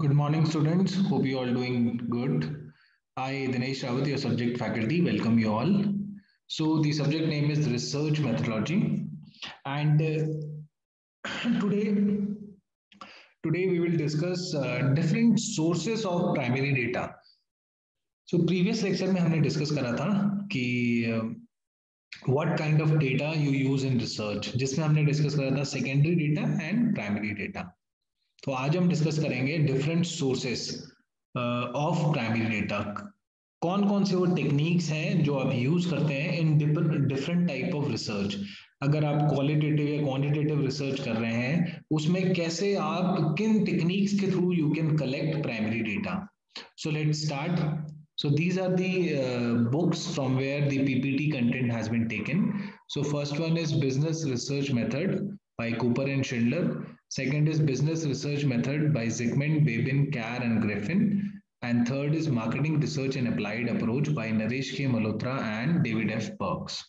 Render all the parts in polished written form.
Good morning, students. Hope you all doing good. I, Dinesh Rawat, your subject faculty, welcome you all. So the subject name is research methodology, and today today we will discuss different sources of primary data. So previous lecture में हमने discuss करा था कि what kind of data you use in research, जिसमें हमने discuss करा था secondary data and primary data. तो आज हम डिस्कस करेंगे different sources of primary data. कौन कौन से वो टेक्निक्स हैं जो आप यूज करते हैं in different type of research. अगर आप क्वालिटेटिव या क्वांटिटेटिव रिसर्च कर रहे हैं उसमें कैसे आप किन टेक्निक्स के through you can collect primary data. So let's start. So these are the books from where the PPT content has been taken. So first one is Business Research Method by Cooper and Schindler. Second is Business Research Method by Zickman, Babin, Carr and Griffin. And third is Marketing Research and Applied Approach by Naresh K. Malhotra and David F. Burks.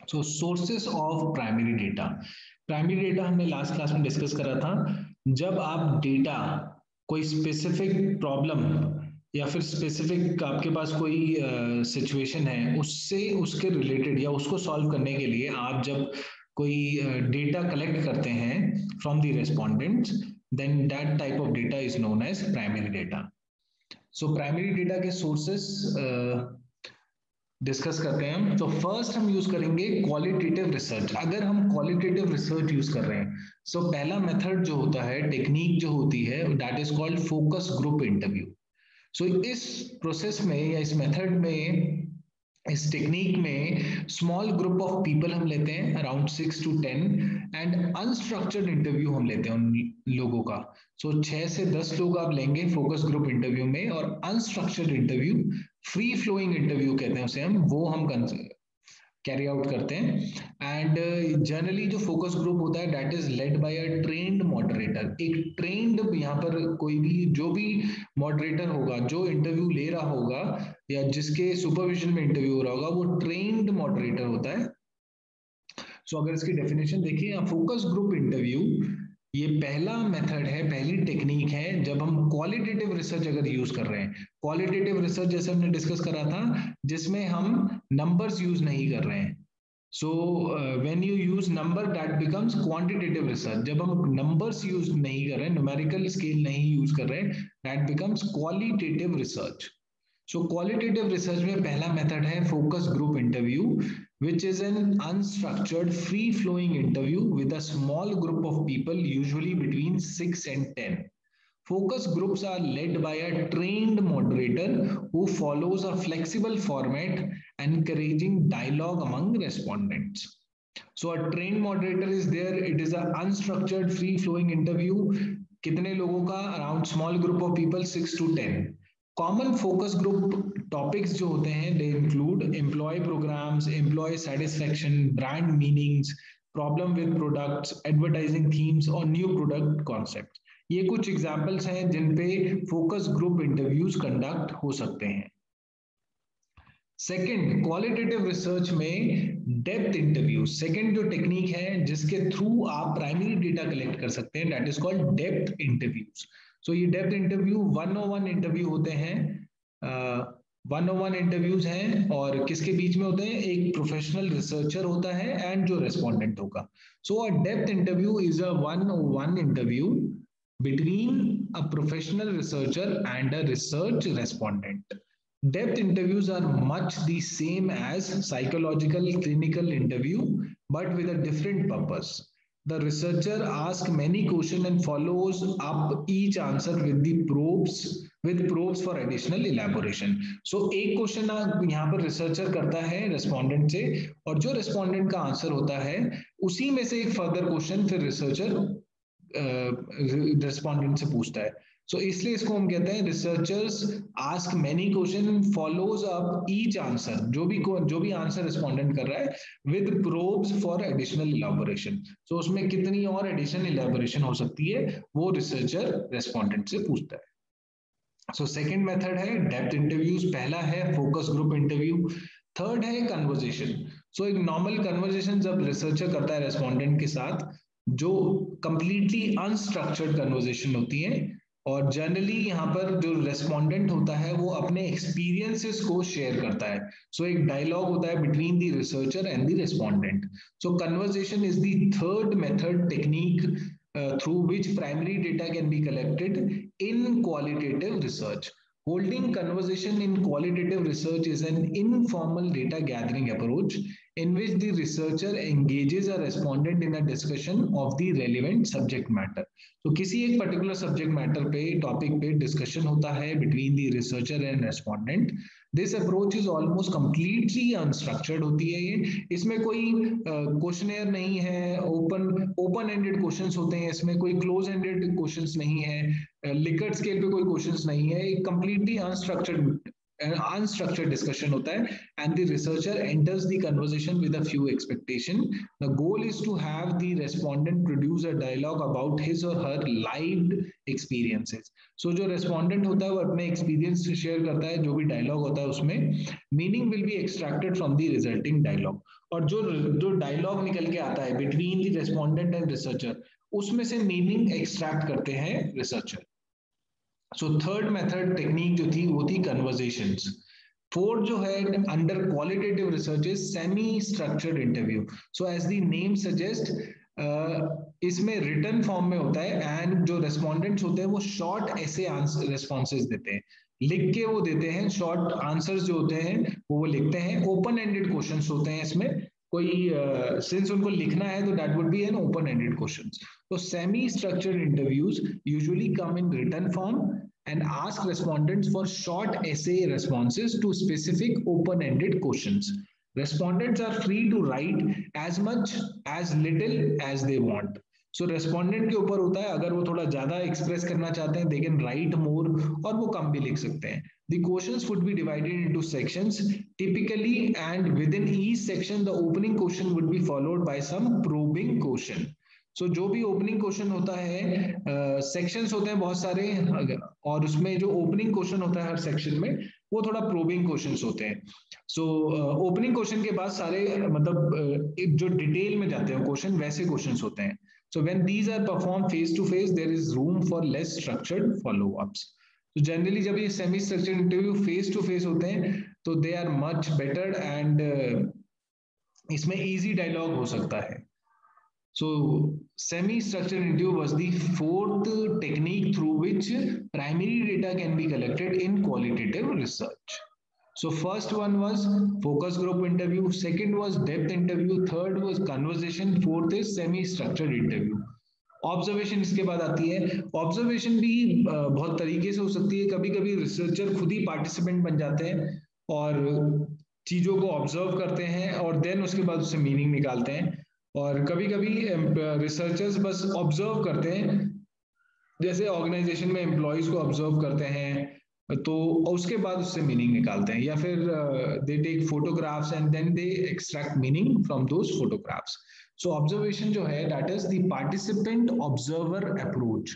So sources of primary data. Primary data हमने last class में discuss करा था। जब आप data कोई specific problem या फिर specific आपके पास कोई सिचुएशन है उससे उसके रिलेटेड या उसको सॉल्व करने के लिए आप जब कोई डेटा कलेक्ट करते हैं from the respondents, then that type of data is known as primary data. So primary data के सोर्सेस डिस्कस करते हैं हम। तो फर्स्ट हम यूज करेंगे क्वालिटेटिव रिसर्च। अगर हम क्वालिटेटिव रिसर्च यूज कर रहे हैं सो पहला मेथड जो होता है, टेक्निक जो होती है, that is called focus group interview. So इस प्रोसेस में या इस मेथड में, इस टेक्निक में स्मॉल ग्रुप ऑफ पीपल हम लेते हैं around 6 to 10 and unstructured interview हम लेते हैं उन लोगों का। सो 6 से 10 लोग आप लेंगे फोकस ग्रुप इंटरव्यू में, और unstructured interview, free flowing interview कहते हैं उसे हम, वो हम कैरी आउट करते हैं। एंड जनरली जो फोकस ग्रुप होता है that is led by a trained moderator. एक ट्रेन्ड, यहाँ पर कोई भी जो भी मॉडरेटर होगा जो इंटरव्यू ले रहा होगा या जिसके सुपरविजन में इंटरव्यू हो रहा होगा वो ट्रेन्ड मॉडरेटर होता है। सो अगर इसकी डेफिनेशन देखिए, फोकस ग्रुप इंटरव्यू ये पहला मेथड है, पहली टेक्निक है जब हम क्वालिटेटिव रिसर्च अगर यूज कर रहे हैं। क्वालिटेटिव रिसर्च जैसे हमने डिस्कस करा था जिसमें हम नंबर्स यूज नहीं कर रहे हैं। So when you use number that becomes quantitative research. जब हम नंबर्स यूज नहीं कर रहे हैं, न्यूमेरिकल स्केल नहीं यूज कर रहे हैं, that becomes qualitative research. So qualitative research में पहला मेथड है focus group interview, which is an unstructured free flowing interview with a small group of people, usually between 6 and 10. Focus groups are led by a trained moderator who follows a flexible format, encouraging dialogue among respondents. So a trained moderator is there. It is an unstructured free flowing interview. कितने लोगों का? Around small group of people, 6 to 10. Common focus group topics जो होते हैं they include employ programs, employ satisfaction, brand meanings, problem with products, advertising themes और new product concept. ये कुछ examples हैं जिन पे फोकस ग्रुप इंटरव्यूज कंडक्ट हो सकते हैं। सेकंड, क्वालिटेटिव रिसर्च में डेप्थ इंटरव्यू सेकंड जो टेक्निक है जिसके थ्रू आप प्राइमरी डेटा कलेक्ट कर सकते हैं, that is called depth interviews. So ये डेप्थ इंटरव्यू 101 इंटरव्यू होते हैं, 101 इंटरव्यूज हैं, और किसके बीच में होते हैं? एक प्रोफेशनल रिसर्चर होता है एंड जो रेस्पोंडेंट होगा। So a depth interview is a 101 interview between a professional researcher and a research respondent. Depth interviews are much the same as psychological clinical interview, but with a different purpose. The researcher asks many questions and follows up each answer with the probes for additional elaboration. So एक question यहाँ पर researcher करता है respondent से, और जो respondent का answer होता है उसी में से एक फर्दर क्वेश्चन फिर रिसर्चर रेस्पोंडेंट से पूछता है। सो इसलिए इसको हम कहते हैं researchers ask many question, follows up each answer, जो भी आंसर रेस्पोंडेंट कर रहा है, विद प्रोब्स फॉर एडिशनल इलैबोरेशन। सो उसमें कितनी और एडिशनल इलैबोरेशन हो सकती है वो रिसर्चर रेस्पोंडेंट से पूछता है। सो सेकंड मेथड है डेप्थ इंटरव्यूज, पहला है फोकस ग्रुप इंटरव्यू, थर्ड है कन्वर्सेशन। सो एक नॉर्मल कन्वर्सेशन जब रिसर्चर करता है रेस्पोंडेंट के साथ, जो कंप्लीटली अनस्ट्रक्चर्ड कन्वर्सेशन होती है, और जनरली यहाँ पर जो रेस्पोंडेंट होता है वो अपने एक्सपीरियंसेस को शेयर करता है. सो एक डायलॉग होता है between the researcher and the respondent. So conversation is the third method technique through which primary data can be collected in qualitative research. Holding conversation in qualitative research is an informal data gathering approach in which the researcher engages a respondent in a discussion of the relevant subject matter. तो किसी एक particular subject matter पे topic पे discussion होता है between the researcher and respondent. This approach is almost completely unstructured होती है ये. इसमें कोई क्वेश्चनेयर नहीं है, ओपन एंडेड क्वेश्चंस होते हैं, इसमें कोई क्लोज एंडेड क्वेश्चंस नहीं है, लिकर्ट स्केल पे कोई क्वेश्चंस नहीं है. एक completely unstructured discussion hota hai, and the researcher enters the conversation with a few expectation. The goal is to have the respondent produce a dialogue about his or her lived experiences. So जो respondent होता है वो अपने experience share करता है, जो भी dialogue होता है उसमें meaning will be extracted from the resulting dialogue. और जो dialogue निकल के आता है between the respondent and researcher, उसमें से meaning extract करते हैं researcher. So third method technique जो थी वो थी कन्वर्सेशंस. फोर्थ जो है under qualitative research is semi structured interview. So as the name suggest, इसमें रिटन फॉर्म में होता है एंड जो रेस्पोंडेंट्स होते हैं वो शॉर्ट ऐसे रेस्पॉन्सेज देते हैं, लिख के वो देते हैं. शॉर्ट आंसर्स जो होते हैं वो लिखते हैं. ओपन एंडेड क्वेश्चंस होते हैं इसमें, कोई सिंस उनको लिखना है तो that would be an open ended questions. तो semi structured interviews usually come in written form and ask respondents for short essay responses to specific open-ended questions. Respondents are free to write as much as little as they want. So respondent के ऊपर होता है, अगर वो थोड़ा ज्यादा express करना चाहते हैं they can write more, और वो कम भी लिख सकते हैं. The questions would be divided into sections typically, and within each section the opening question would be followed by some probing question. सो जो भी ओपनिंग क्वेश्चन होता है, सेक्शंस होते हैं बहुत सारे, और उसमें जो ओपनिंग क्वेश्चन होता है हर सेक्शन में वो थोड़ा प्रोबिंग क्वेश्चंस होते हैं. सो ओपनिंग क्वेश्चन के बाद सारे मतलब जो डिटेल में जाते हैं क्वेश्चन वैसे क्वेश्चंस होते हैं. So when these are perform face to face there is room for less structured follow ups. तो जनरली जब ये semi structured interview face to face होते हैं तो they are much better and इसमें इजी डायलॉग हो सकता है. So semi-structured interview was the fourth technique through which primary data can be collected in qualitative research. So first one was focus group interview, second was depth interview, third was conversation, fourth is semi-structured interview. Observation इसके बाद आती है. Observation भी बहुत तरीके से हो सकती है. कभी कभी रिसर्चर खुद ही पार्टिसिपेंट बन जाते हैं और चीजों को ऑब्जर्व करते हैं और देन उसके बाद उससे मीनिंग निकालते हैं. और कभी कभी रिसर्चर्स बस ऑब्जर्व करते हैं, जैसे ऑर्गेनाइजेशन में एम्प्लॉयज को ऑब्जर्व करते हैं तो उसके बाद उससे मीनिंग निकालते हैं, या फिर they take photographs and then they extract meaning from those photographs. So observation जो है that is the participant observer approach.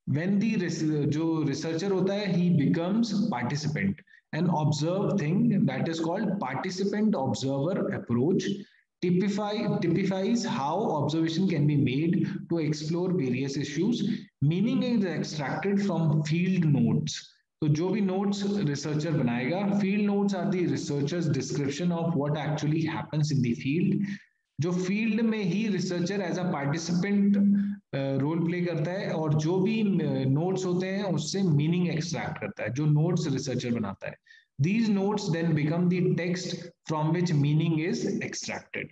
When the जो रिसर्चर होता है he becomes participant and observe thing, that is called participant observer approach. Typifies how observation can be made to explore various issues. Meaning is extracted from field notes. तो जो भी notes researcher बनाएगा, field notes are the researcher's description of what actually happens in the field. जो field में ही researcher as a participant role play करता है, और जो भी notes होते हैं उससे meaning extract करता है, जो notes researcher बनाता है. These notes then become the text from which meaning is extracted.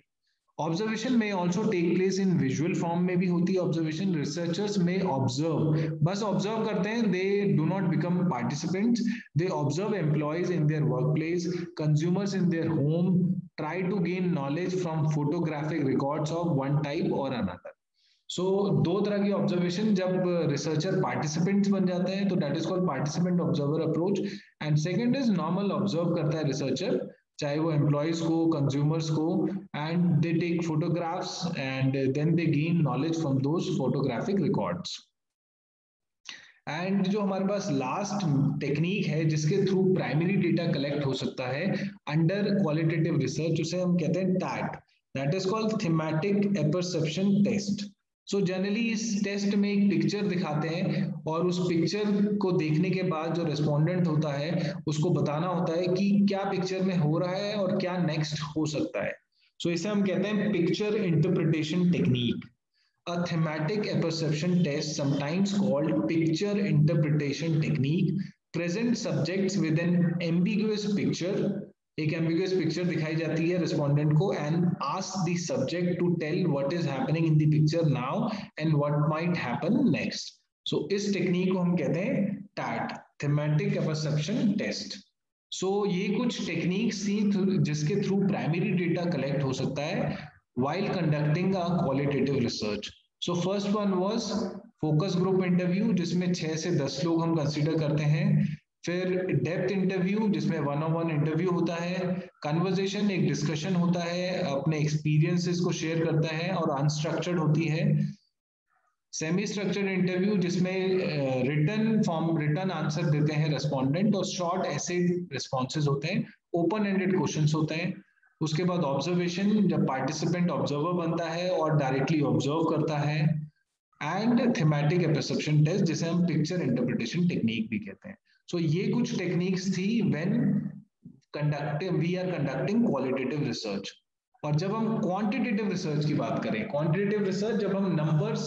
Observation may also take place in visual form में भी होती है observation. Researchers may observe, बस observe करते हैं, they do not become participants. They observe employees in their workplace, consumers in their home, try to gain knowledge from photographic records of one type or another. So दो तरह की observation, जब researcher participants बन जाते हैं तो that is called participant observer approach, and second is normal observe करता है रिसर्चर, चाहे वो एम्प्लॉयज को, कंज्यूमर्स को, and they take photographs and then they gain knowledge from those photographic records. And जो हमारे पास लास्ट टेक्निक है जिसके थ्रू प्राइमरी डेटा कलेक्ट हो सकता है अंडर क्वालिटेटिव रिसर्च, उसे हम कहते हैं TAT. That is called thematic apperception test. So generally इस टेस्ट में एक पिक्चर दिखाते हैं और उस पिक्चर को देखने के बाद जो रेस्पोंडेंट होता है उसको बताना होता है कि क्या पिक्चर में हो रहा है और क्या नेक्स्ट हो सकता है। सो इसे हम कहते हैं picture interpretation technique. A thematic apperception test, sometimes called picture interpretation technique, presents subjects with an ambiguous picture. एक ambiguous picture दिखाई जाती है respondent को and ask the subject to tell what is happening in the picture now and what might happen next. So इस technique को हम कहते हैं TAT, thematic apperception test. So ये कुछ टेक्निक्स थी जिसके थ्रू प्राइमरी डेटा कलेक्ट हो सकता है while conducting a qualitative research. So first one was focus group interview जिसमें 6 से 10 लोग हम कंसीडर करते हैं। फिर डेप्थ इंटरव्यू जिसमें 1-on-1 इंटरव्यू होता है। कन्वर्सेशन एक डिस्कशन होता है, अपने एक्सपीरियंसेस को शेयर करता है और अनस्ट्रक्चर्ड होती है। सेमी स्ट्रक्चर्ड इंटरव्यू जिसमें रिटर्न आंसर देते हैं रेस्पोंडेंट और शॉर्ट ऐसे रिस्पॉन्सेज होते हैं, ओपन एंडेड क्वेश्चंस होते हैं। उसके बाद ऑब्जर्वेशन जब पार्टिसिपेंट ऑब्जर्वर बनता है और डायरेक्टली ऑब्जर्व करता है। एंड थीमेटिक परसेप्शन टेस्ट जिसे हम पिक्चर इंटरप्रिटेशन टेक्निक भी कहते हैं। सो ये कुछ टेक्निक्स थी when we are conducting qualitative research. और जब हम क्वांटिटेटिव रिसर्च की बात करें, क्वांटिटेटिव रिसर्च जब हम नंबर्स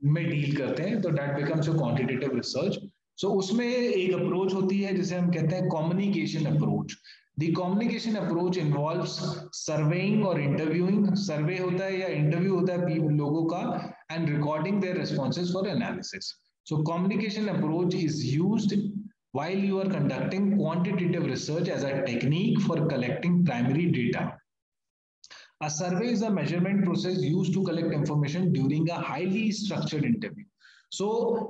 में डील करते हैं तो that becomes a quantitative research. So उसमें एक अप्रोच होती है जिसे हम कहते हैं communication approach. The communication approach involves surveying or interviewing, survey होता है या interview होता है लोगों का, and recording their responses for analysis. So communication approach is used while you are conducting quantitative research as a technique for collecting primary data. A survey is a measurement process used to collect information during a highly structured interview. सो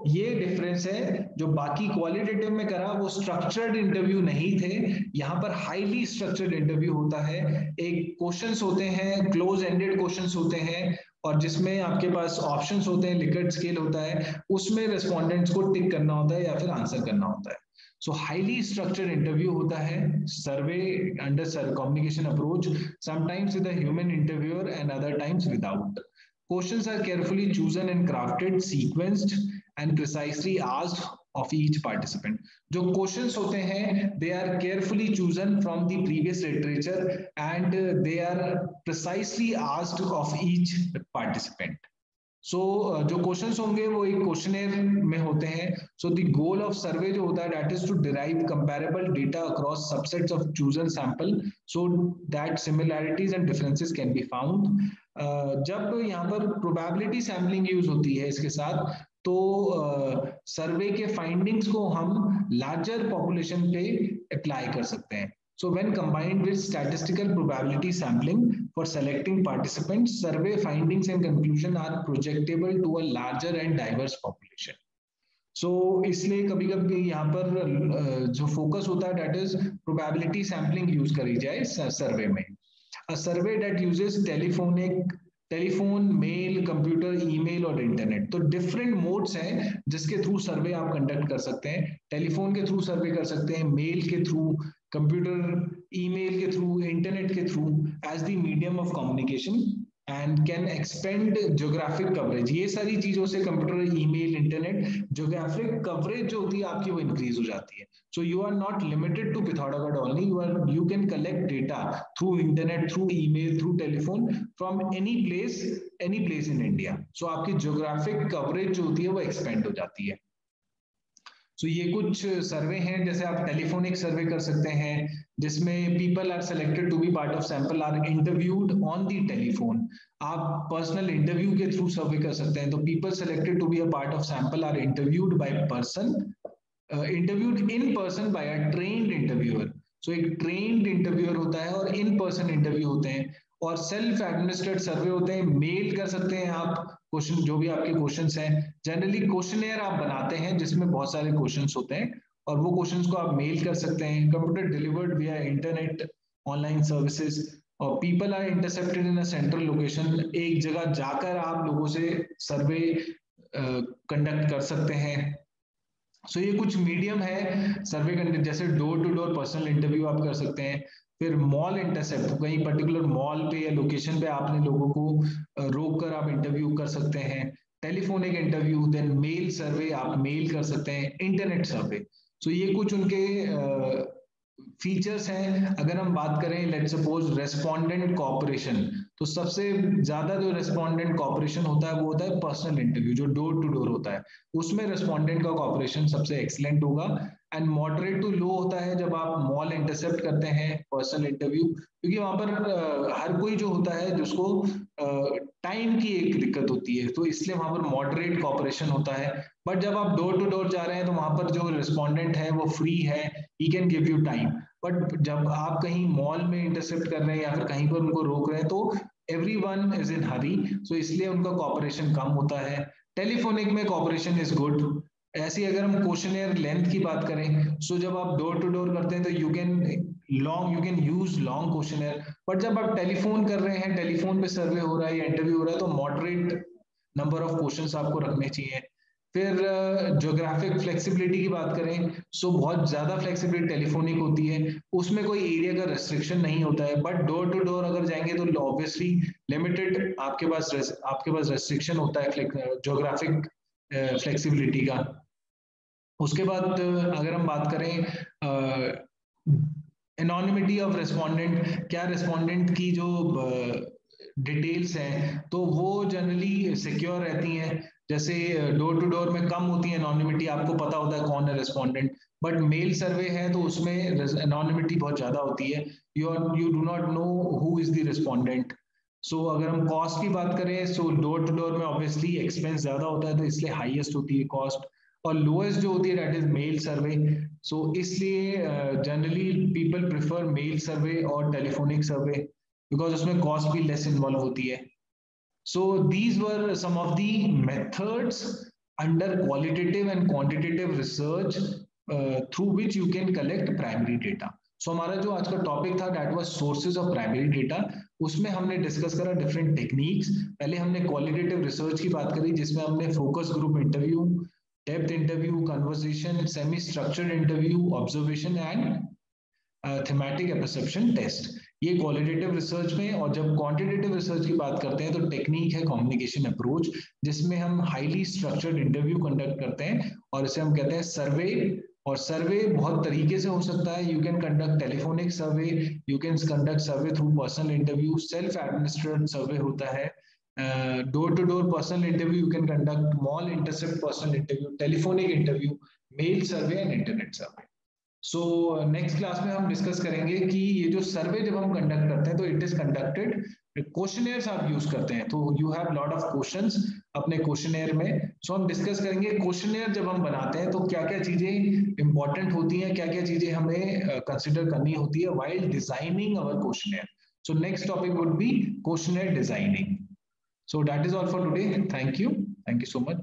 ये difference है, जो बाकी qualitative में करा वो structured interview नहीं थे, यहाँ पर हाईली स्ट्रक्चर्ड इंटरव्यू होता है। एक क्वेश्चंस होते हैं, क्लोज एंडेड क्वेश्चंस होते हैं और जिसमें आपके पास ऑप्शंस होते हैं, लिकर्ट स्केल होता है, उसमें रेस्पोंडेंट्स को टिक करना होता है या फिर आंसर करना होता है। सो हाईली स्ट्रक्चर्ड इंटरव्यू होता है, survey under communication approach, sometimes with a human interviewer and other times without. Questions are carefully chosen and crafted, sequenced and precisely asked of each participant. जो questions होते हैं, they are carefully chosen from the previous literature and they are precisely asked of each participant. So जो questions होंगे वो एक questionnaire में होते हैं। सो द गोल ऑफ सर्वे जो होता है that is to derive comparable data across subsets of chosen sample so that similarities and differences can be found. जब यहाँ पर प्रोबेबिलिटी सैम्पलिंग यूज होती है इसके साथ, तो सर्वे के फाइंडिंग्स को हम लार्जर पॉपुलेशन पे अप्लाई कर सकते हैं। So when combined with statistical probability sampling for selecting participants, survey findings and conclusion are projectable to a larger and diverse population. So इसलिए कभी-कभी यहाँ पर जो फोकस होता है that is probability sampling use करी जाए सर्वे में। A survey that uses telephone, mail, computer, email और इंटरनेट, तो डिफरेंट मोड्स हैं जिसके थ्रू सर्वे आप कंडक्ट कर सकते हैं। टेलीफोन के थ्रू सर्वे कर सकते हैं, मेल के थ्रू, कंप्यूटर, ईमेल के थ्रू, इंटरनेट के through as the medium of communication and can expand geographic coverage. ये सारी चीजों से computer, email, internet, geographic coverage जो होती है आपकी वो इंक्रीज हो जाती है। So you are not limited to Pithoragarh only, you can collect data through internet, through email, through telephone from any place in India. So आपकी ज्योग्राफिक कवरेज जो होती है वो एक्सपेंड हो जाती है। सो ये कुछ सर्वे हैं, जैसे आप टेलीफोनिक सर्वे कर सकते हैं जिसमें people are selected to be part of sample are interviewed on the telephone. आप पर्सनल इंटरव्यू के थ्रू सर्वे कर सकते हैं, तो people selected to be a part of sample are interviewed by person, interviewed in person by a trained interviewer. So एक trained interviewer होता है और इन पर्सन इंटरव्यू होते हैं। और सेल्फ एडमिनिस्ट्रेटेड सर्वे होते हैं, मेल कर सकते हैं आप क्वेश्चन, जो भी आपके क्वेश्चंस हैं। जनरली क्वेश्चनेयर आप बनाते हैं जिसमें बहुत सारे क्वेश्चंस होते हैं और वो क्वेश्चंस को आप मेल कर सकते हैं। Computer delivered via internet, online services, और people are intercepted in a central location. एक जगह जाकर आप लोगों से सर्वे कंडक्ट कर सकते हैं। सो ये कुछ मीडियम है सर्वे कंडक्ट, जैसे door to door personal interview आप कर सकते हैं, फिर मॉल इंटरसेप्ट, कहीं पर्टिकुलर मॉल पे या लोकेशन पे आपने लोगों को रोक कर आप इंटरव्यू कर सकते हैं। टेलीफोनिक इंटरव्यू, देन मेल सर्वे, आप मेल कर सकते हैं, इंटरनेट सर्वे। सो ये कुछ उनके फीचर्स हैं। अगर हम बात करें लेट सपोज रेस्पोंडेंट कॉपरेशन, तो सबसे ज्यादा जो रेस्पोंडेंट कॉपरेशन होता है वो होता है पर्सनल इंटरव्यू, जो डोर टू डोर होता है, उसमें रेस्पोंडेंट का कॉपरेशन सबसे एक्सीलेंट होगा। एंड मॉडरेट टू लो होता है जब आप मॉल इंटरसेप्ट करते हैं पर्सनल इंटरव्यू, क्योंकि वहां पर हर कोई जो होता है जिसको टाइम की एक दिक्कत होती है, तो इसलिए वहां पर मॉडरेट कॉपरेशन होता है। बट जब आप डोर टू डोर जा रहे हैं तो वहां पर जो रिस्पोंडेंट है वो फ्री है, he can give you time. But जब आप कहीं मॉल में इंटरसेप्ट कर रहे हैं या फिर कहीं पर उनको रोक रहे हैं तो एवरीवन इज इन हरी, सो इसलिए उनका कॉपरेशन कम होता है। टेलीफोनिक में कॉपरेशन इज गुड। ऐसी अगर हम क्वेश्चनेयर लेंथ की बात करें, सो जब आप डोर टू डोर करते हैं तो you can use long questionnaire. But जब आप टेलीफोन कर रहे हैं, टेलीफोन पे सर्वे हो रहा है या इंटरव्यू हो रहा है, तो मॉडरेट नंबर ऑफ क्वेश्चंस आपको रखने चाहिए। फिर ज्योग्राफिक फ्लेक्सिबिलिटी की बात करें, सो बहुत ज्यादा फ्लेक्सिबिलिटी टेलीफोनिक होती है, उसमें कोई एरिया का रेस्ट्रिक्शन नहीं होता है। बट डोर टू डोर अगर जाएंगे तो ऑब्वियसली लिमिटेड आपके पास रेस्ट्रिक्शन होता है ज्योग्राफिक फ्लेक्सिबिलिटी का। उसके बाद अगर हम बात करें एनोनिमिटी ऑफ रेस्पोंडेंट, क्या रेस्पोंडेंट की जो डिटेल्स हैं तो वो जनरली सिक्योर रहती हैं। जैसे डोर टू डोर में कम होती है एनोनिमिटी, आपको पता होता है कौन है रेस्पोंडेंट। बट मेल सर्वे है तो उसमें एनोनिमिटी बहुत ज्यादा होती है, you do not know who is the respondent. So अगर हम कॉस्ट की बात करें, सो डोर टू डोर में ऑब्वियसली एक्सपेंस ज्यादा होता है तो इसलिए हाईएस्ट होती है कॉस्ट। और लोएस्ट जो होती है that is mail survey. So इसलिए generally people prefer mail survey और टेलीफोनिक सर्वे, बिकॉज उसमें कॉस्ट भी लेस इन्वॉल्व होती है। So these were some of the methods under qualitative and quantitative research through which you can collect primary data. So हमारा जो आज का topic था that was sources of primary data. उसमें हमने डिस्कस करा डिफरेंट टेक्निक्स। पहले हमने क्वालिटेटिव रिसर्च की बात करी जिसमें हमने focus group interview, depth interview, conversation, semi structured interview, observation and thematic perception test, ये क्वालिटेटिव रिसर्च में। और जब क्वांटिटेटिव रिसर्च की बात करते हैं तो टेक्निक है कम्युनिकेशन अप्रोच, जिसमें हम हाईली स्ट्रक्चर्ड इंटरव्यू कंडक्ट करते हैं और इसे हम कहते हैं सर्वे। और सर्वे बहुत तरीके से हो सकता है, you can conduct telephonic survey, you can conduct survey through personal interview, self administered survey होता है, door to door personal interview you can conduct, mall intercept personal interview, telephonic interview, mail survey and internet survey. So next class में हम discuss करेंगे कि ये जो सर्वे जब हम कंडक्ट करते हैं तो इट इज कंडक्टेड, क्वेश्चनेयर्स आप यूज करते हैं तो you have lot of questions अपने क्वेश्चनेयर में। सो हम डिस्कस करेंगे क्वेश्चनेयर जब हम बनाते हैं तो क्या क्या चीजें इंपॉर्टेंट होती हैं, क्या क्या चीजें हमें कंसिडर करनी होती है while designing our questionnaire. So next topic would be questionnaire designing. So that is all for today, thank you so much.